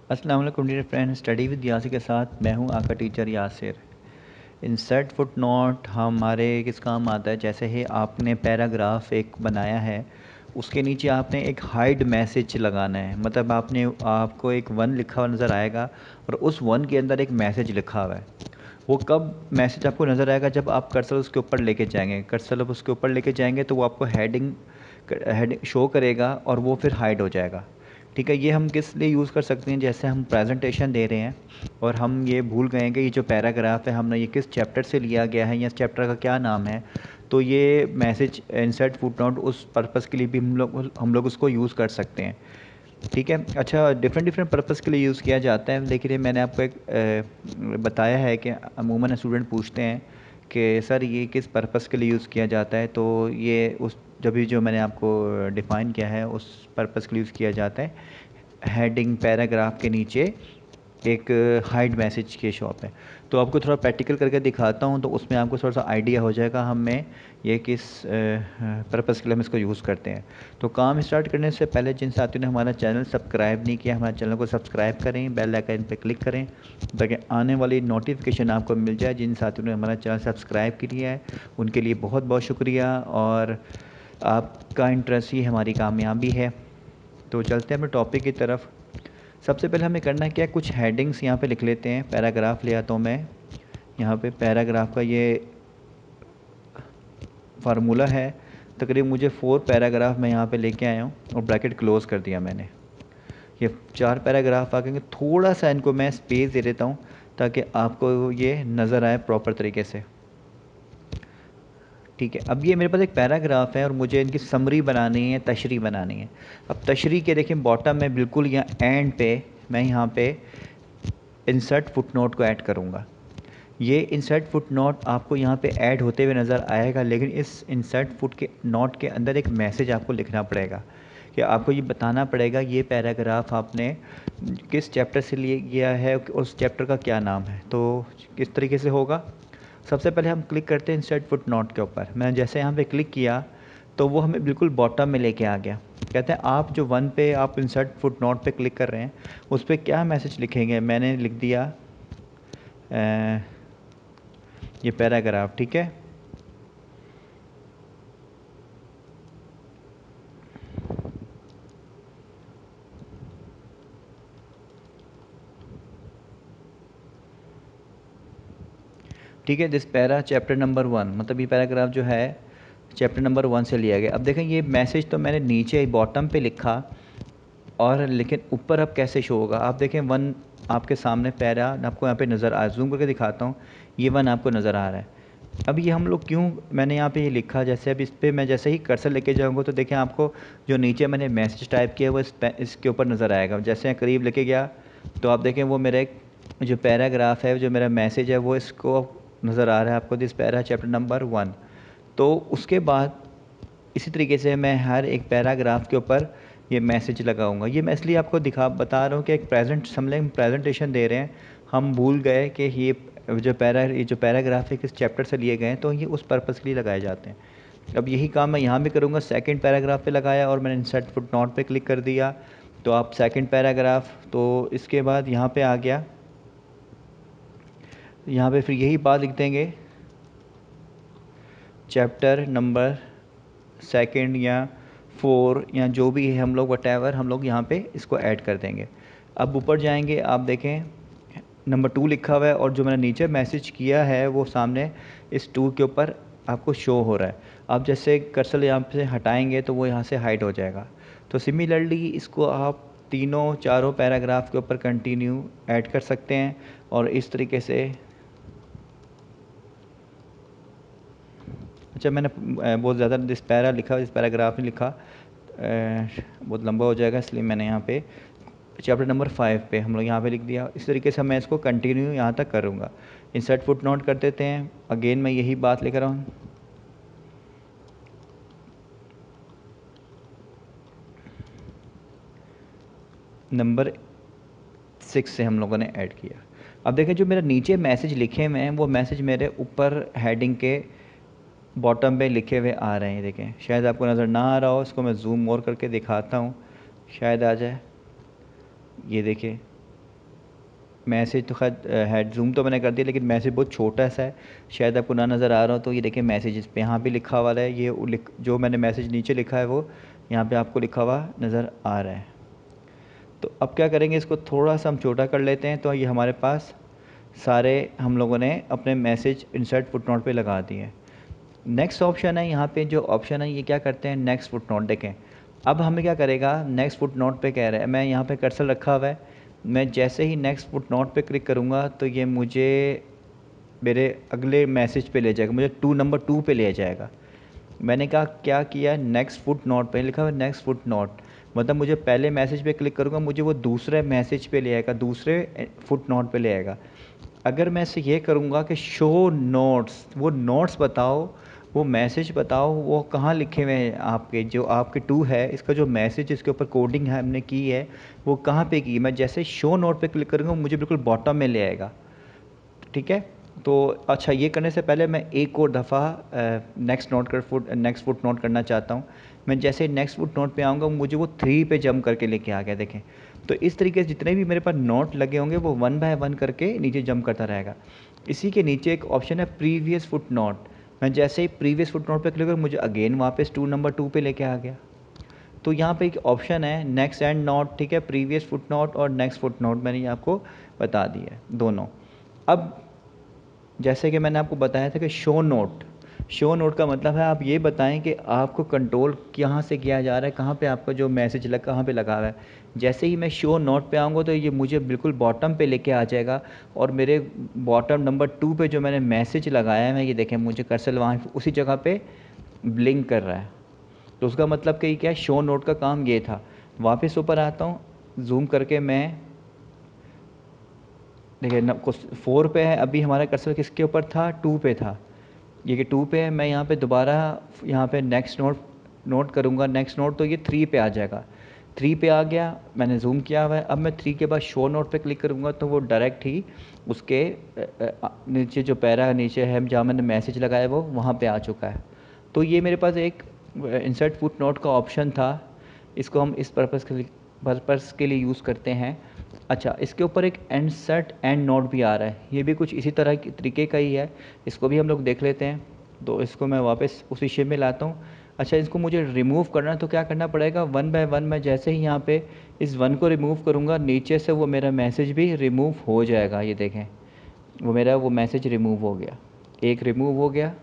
अस्सलाम वालेकुम dear friend, study with Yasir के साथ मैं हूं आपका teacher Yasir. Insert footnote हमारे किस काम आता है, जैसे ही आपने पैराग्राफ एक बनाया है उसके नीचे आपने एक हाइड मैसेज लगाना है। मतलब आपको एक वन लिखा हुआ नज़र आएगा और उस वन के अंदर एक मैसेज लिखा हुआ है। वो कब मैसेज आपको नज़र आएगा, जब आप कर्सर उसके ऊपर लेके जाएंगे। कर्सर अब उसके ऊपर लेके जाएंगे तो वो आपको हेडिंग शो करेगा और वो फिर हाइड हो जाएगा। ठीक है, ये हम किस लिए यूज़ कर सकते हैं, जैसे हम प्रेजेंटेशन दे रहे हैं और हम ये भूल गए हैं कि ये जो पैराग्राफ है हमने ये किस चैप्टर से लिया गया है या इस चैप्टर का क्या नाम है। तो ये मैसेज इंसर्ट फुटनोट उस पर्पज़ के लिए भी हम लोग उसको यूज़ कर सकते हैं। ठीक है, अच्छा, डिफरेंट डिफरेंट पर्पज़ के लिए यूज़ किया जाता है। लेकिन ये मैंने आपको एक बताया है कि अमूमन स्टूडेंट पूछते हैं कि सर ये किस पर्पज़ के लिए यूज़ किया जाता है। तो ये उस जब भी जो मैंने आपको डिफ़ाइन किया है उस पर्पज़ के लिए यूज़ किया जाता है। हेडिंग पैराग्राफ के नीचे एक हाइड मैसेज की शॉप है। तो आपको थोड़ा प्रैक्टिकल करके दिखाता हूँ तो उसमें आपको थोड़ा सा आइडिया हो जाएगा हमें ये किस पर्पज़ के लिए हम इसको यूज़ करते हैं। तो काम स्टार्ट करने से पहले जिन साथियों ने हमारा चैनल सब्सक्राइब नहीं किया, हमारे चैनल को सब्सक्राइब करें, बेल आइकन पर क्लिक करें ताकि आने वाली नोटिफिकेशन आपको मिल जाए। जिन साथियों ने हमारा चैनल सब्सक्राइब किया है उनके लिए बहुत बहुत शुक्रिया, और आपका इंटरेस्ट ही हमारी कामयाबी है। तो चलते हैं अपने टॉपिक की तरफ। सबसे पहले हमें करना है क्या, कुछ हेडिंग्स यहाँ पे लिख लेते हैं। पैराग्राफ ले आता हूँ मैं। यहाँ पे पैराग्राफ का ये फार्मूला है। तकरीबन मुझे 4 पैराग्राफ मैं यहाँ पे लेके आया हूँ और ब्रैकेट क्लोज़ कर दिया मैंने। ये 4 पैराग्राफ आ गए। थोड़ा सा इनको मैं स्पेस दे देता हूँ ताकि आपको ये नज़र आए प्रॉपर तरीके से। ठीक है, अब ये मेरे पास एक पैराग्राफ है और मुझे इनकी समरी बनानी है, तशरीह बनानी है। अब तशरीह के देखें बॉटम में बिल्कुल यहाँ एंड पे मैं यहाँ पे इंसर्ट फुटनोट को ऐड करूँगा। ये इंसर्ट फुट नोट आपको यहाँ पे ऐड होते हुए नज़र आएगा, लेकिन इस इंसर्ट फुट के नोट के अंदर एक मैसेज आपको लिखना पड़ेगा कि आपको ये बताना पड़ेगा ये पैराग्राफ आपने किस चैप्टर से लिए गया है, उस चैप्टर का क्या नाम है। तो किस तरीके से होगा, सबसे पहले हम क्लिक करते हैं इंसर्ट फुट नोट के ऊपर। मैंने जैसे यहाँ पे क्लिक किया तो वो हमें बिल्कुल बॉटम में लेके आ गया। कहते हैं आप जो वन पे आप इंसर्ट फुट नोट पे क्लिक कर रहे हैं उस पर क्या मैसेज लिखेंगे। मैंने लिख दिया ये पैराग्राफ। ठीक है, ठीक है, दिस पैरा चैप्टर नंबर 1, मतलब ये पैराग्राफ जो है चैप्टर नंबर 1 से लिया गया। अब देखें ये मैसेज तो मैंने नीचे बॉटम पे लिखा और लेकिन ऊपर अब कैसे शो होगा। आप देखें वन आपके सामने पैरा आपको यहाँ पे नज़र आ, जूम करके दिखाता हूँ, ये वन आपको नज़र आ रहा है। अब ये हम लोग क्यों, मैंने यहाँ पे ये लिखा, जैसे अब इस पर मैं जैसे ही कर्सर लेके जाऊँगा तो देखें आपको जो नीचे मैंने मैसेज टाइप किया वो इसके ऊपर नज़र आएगा। जैसे मैं करीब लेके गया तो आप देखें वो मेरा एक जो पैराग्राफ है, जो मेरा मैसेज है वो इसको नज़र आ रहा है आपको, दिस पैरा चैप्टर नंबर 1। तो उसके बाद इसी तरीके से मैं हर एक पैराग्राफ के ऊपर ये मैसेज लगाऊंगा। ये मैं इसलिए आपको बता रहा हूँ कि एक प्रेजेंटेशन दे रहे हैं, हम भूल गए कि ये जो पैराग्राफ है किस चैप्टर से लिए गए हैं, तो ये उस पर्पज़ के लिए लगाए जाते हैं। अब यही काम मैं यहाँ भी करूँगा। सेकंड पैराग्राफ पे लगाया और मैंने इंसर्ट फुटनोट पे क्लिक कर दिया तो आप सेकंड पैराग्राफ, तो इसके बाद यहाँ पे आ गया, यहाँ पे फिर यही बात लिख देंगे चैप्टर नंबर सेकंड या 4 या जो भी है, हम लोग वटेवर हम लोग यहाँ पे इसको ऐड कर देंगे। अब ऊपर जाएंगे, आप देखें नंबर 2 लिखा हुआ है और जो मैंने नीचे मैसेज किया है वो सामने इस 2 के ऊपर आपको शो हो रहा है। आप जैसे कर्सर यहाँ से हटाएंगे तो वो यहाँ से हाइड हो जाएगा। तो सिमिलरली इसको आप तीनों चारों पैराग्राफ के ऊपर कंटिन्यू ऐड कर सकते हैं और इस तरीके से। अच्छा, मैंने बहुत ज़्यादा इस पैरा लिखा, इस पैराग्राफ में लिखा, बहुत लंबा हो जाएगा इसलिए मैंने यहाँ पे चैप्टर नंबर 5 पे हम लोग यहाँ पे लिख दिया। इस तरीके से मैं इसको कंटिन्यू यहाँ तक करूँगा। इंसर्ट फुट नोट कर देते हैं। अगेन मैं यही बात लेकर हूँ, नंबर 6 से हम लोगों ने ऐड किया। अब देखें जो मेरा नीचे मैसेज लिखे हुए हैं वो मैसेज मेरे ऊपर हेडिंग के बॉटम पे लिखे हुए आ रहे हैं। देखें शायद आपको नज़र ना आ रहा हो, इसको मैं जूम और करके दिखाता हूँ, शायद आ जाए। ये देखिए मैसेज तो खैर हेड जूम तो मैंने कर दिया, लेकिन मैसेज बहुत छोटा सा है, शायद आपको ना नज़र आ रहा हो। तो ये देखिए मैसेज पे यहाँ पे लिखा हुआ है, ये जो मैंने मैसेज नीचे लिखा है वो यहाँ पे आपको लिखा हुआ नज़र आ रहा है। तो अब क्या करेंगे, इसको थोड़ा सा हम छोटा कर लेते हैं। तो ये हमारे पास सारे हम लोगों ने अपने मैसेज इंसर्ट फुटनोट पे लगा दिए। नेक्स्ट ऑप्शन है, यहाँ पे जो ऑप्शन है ये क्या करते हैं, नेक्स्ट फुटनोट। देखें अब हमें क्या करेगा, नेक्स्ट फुटनोट पे कह रहा है, मैं यहाँ पे कर्सर रखा हुआ है, मैं जैसे ही नेक्स्ट फुटनोट पे क्लिक करूँगा तो ये मुझे मेरे अगले मैसेज पे ले जाएगा, मुझे नंबर 2 पे ले जाएगा। मैंने कहा क्या किया, नेक्स्ट फुट नोट पे लिखा हुआ है नेक्स्ट फुट नोट, मतलब मुझे पहले मैसेज पे क्लिक करूँगा मुझे वो दूसरे मैसेज पे ले आएगा, दूसरे फुट नोट पे ले आएगा। अगर मैं इसे ये करूँगा कि शो नोट्स, वो नोट्स बताओ, वो मैसेज बताओ, वो कहाँ लिखे हुए हैं आपके, जो आपके 2 है इसका जो मैसेज इसके ऊपर कोडिंग है हमने की है वो कहाँ पे की। मैं जैसे शो नोट पे क्लिक करूँगा मुझे बिल्कुल बॉटम में ले आएगा। ठीक है, तो अच्छा ये करने से पहले मैं एक और दफ़ा नेक्स्ट फुट नोट करना चाहता हूँ। मैं जैसे नेक्स्ट फुट नोट पे आऊँगा मुझे वो 3 पे जंप करके लेके आ गया। देखें तो इस तरीके से जितने भी मेरे पास नोट लगे होंगे वो 1 बाय 1 करके नीचे जंप करता रहेगा। इसी के नीचे एक ऑप्शन है प्रीवियस फुट नोट, मैं जैसे ही प्रीवियस फुट नोट पर क्लिक करूँ मुझे अगेन वापस नंबर 2 पे लेके आ गया। तो यहाँ पे एक ऑप्शन है नेक्स्ट एंड नोट, ठीक है, प्रीवियस फुट नोट और नेक्स्ट फुट नोट मैंने ये आपको बता दिया है दोनों। अब जैसे कि मैंने आपको बताया था कि शो नोट का मतलब है आप ये बताएं कि आपको कंट्रोल कहाँ से किया जा रहा है, कहाँ पे आपका जो मैसेज कहाँ पे लगा हुआ है। जैसे ही मैं शो नोट पे आऊँगा तो ये मुझे बिल्कुल बॉटम पे लेके आ जाएगा और मेरे बॉटम नंबर 2 पे जो मैंने मैसेज लगाया है, मैं ये देखें मुझे कर्सर वहाँ उसी जगह पे ब्लिंक कर रहा है। तो उसका मतलब कि क्या, शो नोट का काम ये था। वापस ऊपर आता हूँ, जूम करके मैं देखिए न कुछ 4 पे है, अभी हमारा कर्सर किसके ऊपर था, 2 पे था, ये कि 2 पे है। मैं यहाँ पे दोबारा यहाँ पे नेक्स्ट नोट करूँगा, नेक्स्ट नोट तो ये 3 पे आ जाएगा। 3 पे आ गया, मैंने जूम किया हुआ है। अब मैं 3 के बाद शो नोट पे क्लिक करूँगा तो वो डायरेक्ट ही उसके नीचे जो पैरा नीचे है जहाँ मैंने मैसेज लगाया है वो वहाँ पे आ चुका है। तो ये मेरे पास एक इंसर्ट फुट नोट का ऑप्शन था, इसको हम इस पर्पज़ के लिए यूज़ करते हैं। अच्छा, इसके ऊपर एक इंसर्ट एंड नोट भी आ रहा है, ये भी कुछ इसी तरह के तरीके का ही है, इसको भी हम लोग देख लेते हैं। तो इसको मैं वापस उसी शेप में लाता हूँ। अच्छा, इसको मुझे रिमूव करना है तो क्या करना पड़ेगा, 1 बाय 1 मैं जैसे ही यहाँ पे इस 1 को रिमूव करूँगा नीचे से वो मेरा मैसेज भी रिमूव हो जाएगा। ये देखें वो मैसेज रिमूव हो गया, एक रिमूव हो गया।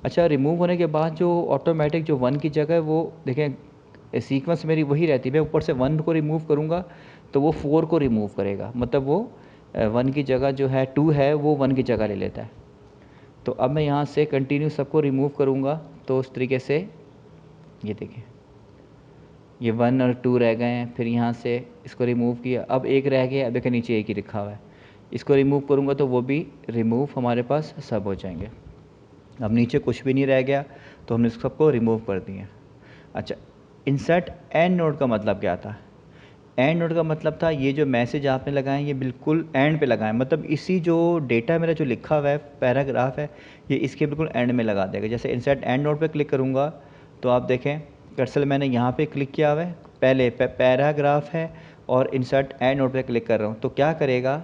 अच्छा, रिमूव होने के बाद जो ऑटोमेटिक जो 1 की जगह है वो देखें सीक्वेंस मेरी वही रहती है। मैं ऊपर से 1 को रिमूव करूँगा तो वो 4 को रिमूव करेगा, मतलब वो 1 की जगह जो है 2 है वो 1 की जगह ले लेता है। तो अब मैं यहाँ से कंटिन्यू सबको रिमूव करूँगा तो उस तरीके से ये देखें ये 1 और 2 रह गए हैं। फिर यहाँ से इसको रिमूव किया, अब एक रह गया, अब देखिए नीचे एक ही रखा हुआ है, इसको रिमूव करूँगा तो वो भी रिमूव हमारे पास सब हो जाएंगे। अब नीचे कुछ भी नहीं रह गया तो हमने सबको रिमूव कर दिया। अच्छा, इंसर्ट एंड नोट का मतलब क्या था, एंड नोट का मतलब था ये जो मैसेज आपने लगाए ये बिल्कुल एंड पे लगाएं, मतलब इसी जो डेटा मेरा जो लिखा हुआ है पैराग्राफ है ये इसके बिल्कुल एंड में लगा देगा। जैसे इंसर्ट एंड नोट पे क्लिक करूँगा तो आप देखें कर्सर मैंने यहाँ पे क्लिक किया हुआ है, पहले पैराग्राफ है और इंसर्ट एंड नोट पे क्लिक कर रहा हूँ तो क्या करेगा,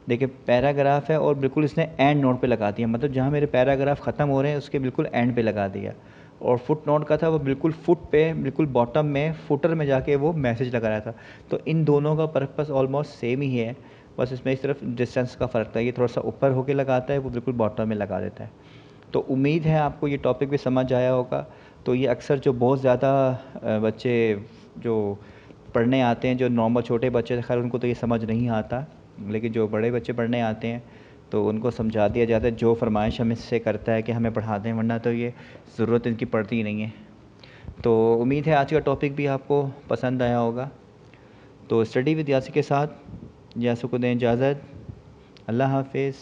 देखिए पैराग्राफ है और बिल्कुल इसने एंड नोट पे लगा दिया, मतलब जहाँ मेरे पैराग्राफ ख़त्म हो रहे हैं उसके बिल्कुल एंड पे लगा दिया। और फुट नोट का था वो बिल्कुल फुट पे बिल्कुल बॉटम में फुटर में जाके वो मैसेज लगा रहा था। तो इन दोनों का पर्पस ऑलमोस्ट सेम ही है, बस इसमें इस तरफ डिस्टेंस का फ़र्क था, ये थोड़ा सा ऊपर होके लगाता है, वो बिल्कुल बॉटम में लगा देता है। तो उम्मीद है आपको ये टॉपिक भी समझ आया होगा। तो ये अक्सर जो बहुत ज़्यादा बच्चे जो पढ़ने आते हैं, जो नॉर्मल छोटे बच्चे खैर उनको तो ये समझ नहीं आता, लेकिन जो बड़े बच्चे पढ़ने आते हैं तो उनको समझा दिया जाता है, जो फरमाइश हमें से करता है कि हमें पढ़ा दें, वरना तो ये ज़रूरत इनकी पड़ती ही नहीं है। तो उम्मीद है आज का टॉपिक भी आपको पसंद आया होगा। तो स्टडी विद यासिर के साथ यासिर को दें इजाज़त। अल्लाह हाफिज़।